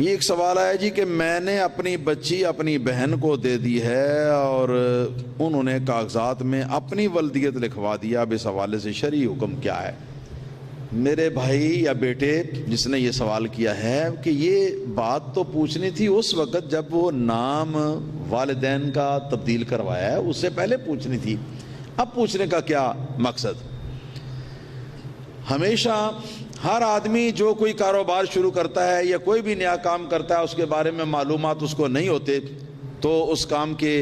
یہ ایک سوال آیا جی کہ میں نے اپنی بچی اپنی بہن کو دے دی ہے اور انہوں نے کاغذات میں اپنی ولدیت لکھوا دیا، اب اس حوالے سے شرعی حکم کیا ہے؟ میرے بھائی یا بیٹے جس نے یہ سوال کیا ہے کہ یہ بات تو پوچھنی تھی اس وقت جب وہ نام والدین کا تبدیل کروایا ہے، اس سے پہلے پوچھنی تھی، اب پوچھنے کا کیا مقصد؟ ہمیشہ ہر آدمی جو کوئی کاروبار شروع کرتا ہے یا کوئی بھی نیا کام کرتا ہے، اس کے بارے میں معلومات اس کو نہیں ہوتے، تو اس کام کے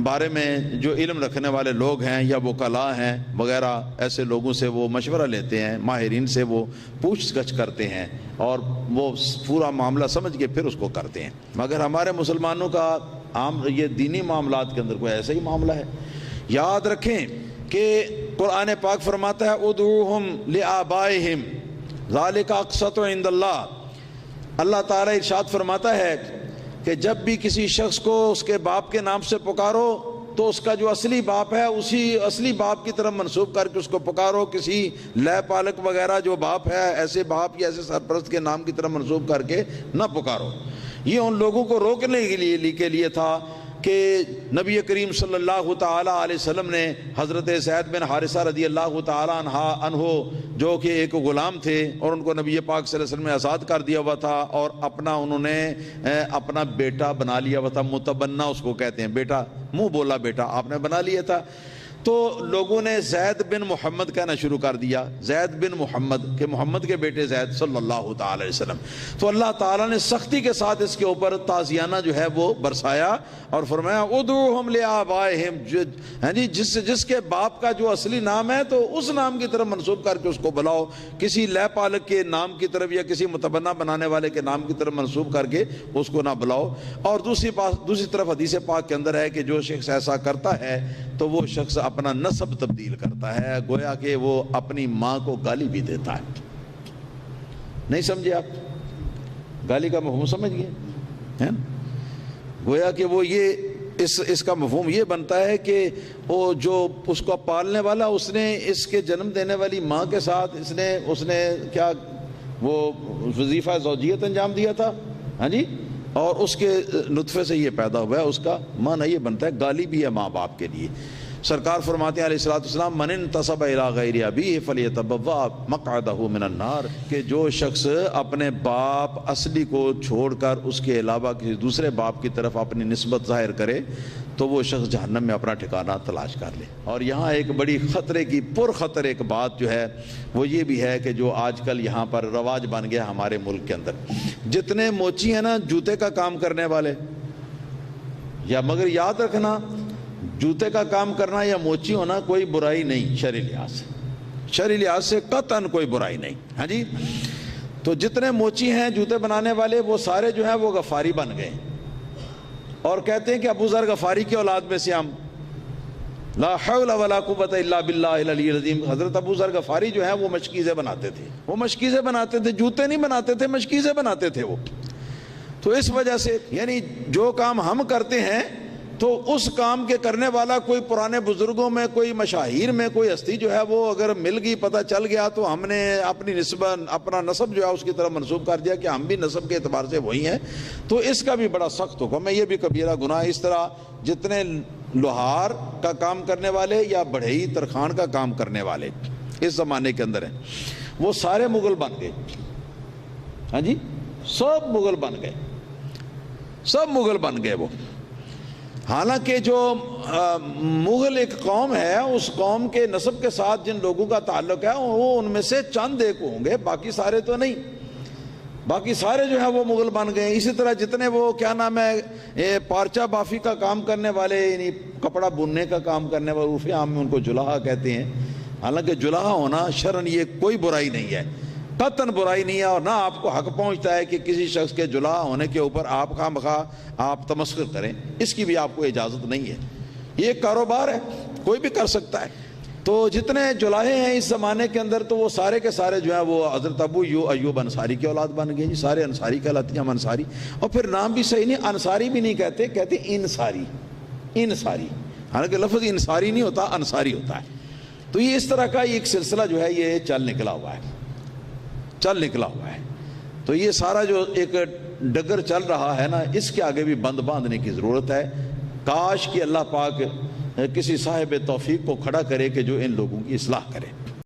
بارے میں جو علم رکھنے والے لوگ ہیں یا وکلاء ہیں وغیرہ، ایسے لوگوں سے وہ مشورہ لیتے ہیں، ماہرین سے وہ پوچھ گچھ کرتے ہیں اور وہ پورا معاملہ سمجھ کے پھر اس کو کرتے ہیں۔ مگر ہمارے مسلمانوں کا عام یہ دینی معاملات کے اندر کوئی ایسا ہی معاملہ ہے۔ یاد رکھیں کہ قرآن پاک فرماتا ہے ادعوہم لآبائہم ذالک اقسط عند اللہ۔ اللہ تعالیٰ ارشاد فرماتا ہے کہ جب بھی کسی شخص کو اس کے باپ کے نام سے پکارو تو اس کا جو اصلی باپ ہے اسی اصلی باپ کی طرف منسوب کر کے اس کو پکارو، کسی لے پالک وغیرہ جو باپ ہے ایسے باپ یا ایسے سرپرست کے نام کی طرف منسوب کر کے نہ پکارو۔ یہ ان لوگوں کو روکنے کے لیے تھا کہ نبی کریم صلی اللہ تعالیٰ علیہ وسلم نے حضرت زید بن حارثہ رضی اللہ تعالیٰ عنہ جو کہ ایک غلام تھے اور ان کو نبی پاک صلی اللہ علیہ وسلم نے آزاد کر دیا ہوا تھا اور انہوں نے اپنا بیٹا بنا لیا ہوا تھا، متبنہ اس کو کہتے ہیں، بیٹا منہ بولا بیٹا آپ نے بنا لیا تھا۔ تو لوگوں نے زید بن محمد کہنا شروع کر دیا، زید بن محمد، کہ محمد کے بیٹے زید صلی اللہ تعالی علیہ وسلم۔ تو اللہ تعالیٰ نے سختی کے ساتھ اس کے اوپر تازیانہ جو ہے وہ برسایا اور فرمایا ادعوہم لآبائہم، جس کے باپ کا جو اصلی نام ہے تو اس نام کی طرف منسوب کر کے اس کو بلاؤ، کسی لے پالک کے نام کی طرف یا کسی متبنہ بنانے والے کے نام کی طرف منسوب کر کے اس کو نہ بلاؤ۔ اور دوسری طرف حدیث پاک کے اندر ہے کہ جو شخص ایسا کرتا ہے تو وہ شخص اپنا نسب تبدیل کرتا ہے، گویا کہ وہ اپنی ماں کو گالی بھی دیتا ہے۔ نہیں سمجھے آپ؟ گالی کا مفہوم سمجھ گئے؟ گویا کہ وہ یہ اس کا مفہوم یہ بنتا ہے کہ وہ جو اس کو پالنے والا اس نے اس کے جنم دینے والی ماں کے ساتھ اس نے کیا وہ وظیفہ زوجیت انجام دیا تھا، ہاں جی، اور اس کے نطفے سے یہ پیدا ہوا ہے، اس کا معنی یہ بنتا ہے گالی بھی ہے ماں باپ کے لیے۔ سرکار فرماتے ہیں علیہ الصلوۃ والسلام من انتسب الی غیر ابیہ فلیتبوأ مقعدہ من النار، کہ جو شخص اپنے باپ اصلی کو چھوڑ کر اس کے علاوہ کسی دوسرے باپ کی طرف اپنی نسبت ظاہر کرے تو وہ شخص جہنم میں اپنا ٹھکانہ تلاش کر لے۔ اور یہاں ایک بڑی خطرے کی پرخطر ایک بات جو ہے وہ یہ بھی ہے کہ جو آج کل یہاں پر رواج بن گیا ہمارے ملک کے اندر، جتنے موچی ہیں نا جوتے کا کام کرنے والے، یا مگر یاد رکھنا جوتے کا کام کرنا یا موچی ہونا کوئی برائی نہیں شرعی لحاظ سے قطعاً کوئی برائی نہیں، ہاں جی۔ تو جتنے موچی ہیں جوتے بنانے والے وہ سارے جو ہیں وہ غفاری بن گئے اور کہتے ہیں کہ ابو ذر غفاری کی اولاد میں سے ہم، لا حول ولا قوت الا باللہ العلی العظیم۔ حضرت ابو ذر غفاری جو ہیں وہ مشکیزیں بناتے تھے، جوتے نہیں بناتے تھے، مشکیزیں بناتے تھے وہ۔ تو اس وجہ سے یعنی جو کام ہم کرتے ہیں تو اس کام کے کرنے والا کوئی پرانے بزرگوں میں کوئی مشاہیر میں کوئی ہستی جو ہے وہ اگر مل گئی، پتہ چل گیا، تو ہم نے اپنی نسبت اپنا نسب جو ہے اس کی طرف منسوب کر دیا کہ ہم بھی نسب کے اعتبار سے وہی ہیں، تو اس کا بھی بڑا سخت حکم ہے، یہ بھی کبیرہ گناہ۔ اس طرح جتنے لوہار کا کام کرنے والے یا بڑھئی ترخان کا کام کرنے والے اس زمانے کے اندر ہیں وہ سارے مغل بن گئے، ہاں جی، سب مغل بن گئے وہ۔ حالانکہ جو مغل ایک قوم ہے، اس قوم کے نسب کے ساتھ جن لوگوں کا تعلق ہے وہ ان میں سے چند ایک ہوں گے، باقی سارے تو نہیں، باقی سارے جو ہیں وہ مغل بن گئے۔ اسی طرح جتنے وہ کیا نام ہے پارچہ بافی کا کام کرنے والے، یعنی کپڑا بننے کا کام کرنے والے، عرف عام میں ان کو جلاحہ کہتے ہیں، حالانکہ جلاحہ ہونا شرعاً یہ کوئی برائی نہیں ہے، قطعاً برائی نہیں ہے، اور نہ آپ کو حق پہنچتا ہے کہ کسی شخص کے جلاحہ ہونے کے اوپر آپ خواہ آپ تمسخر کریں، اس کی بھی آپ کو اجازت نہیں ہے، یہ ایک کاروبار ہے، کوئی بھی کر سکتا ہے۔ تو جتنے جلاحے ہیں اس زمانے کے اندر تو وہ سارے کے سارے جو ہیں وہ حضرت ابو ایوب انصاری کی اولاد بن گئے جی، سارے انصاری کہلاتے ہیں، ہم انصاری، اور پھر نام بھی صحیح نہیں، انصاری بھی نہیں کہتے انصاری، حالانکہ لفظ انصاری نہیں ہوتا، انصاری ہوتا ہے۔ تو یہ اس طرح کا ایک سلسلہ جو ہے یہ چل نکلا ہوا ہے۔ تو یہ سارا جو ایک ڈگر چل رہا ہے نا، اس کے آگے بھی بند باندھنے کی ضرورت ہے۔ کاش کہ اللہ پاک کسی صاحب توفیق کو کھڑا کرے کہ جو ان لوگوں کی اصلاح کرے۔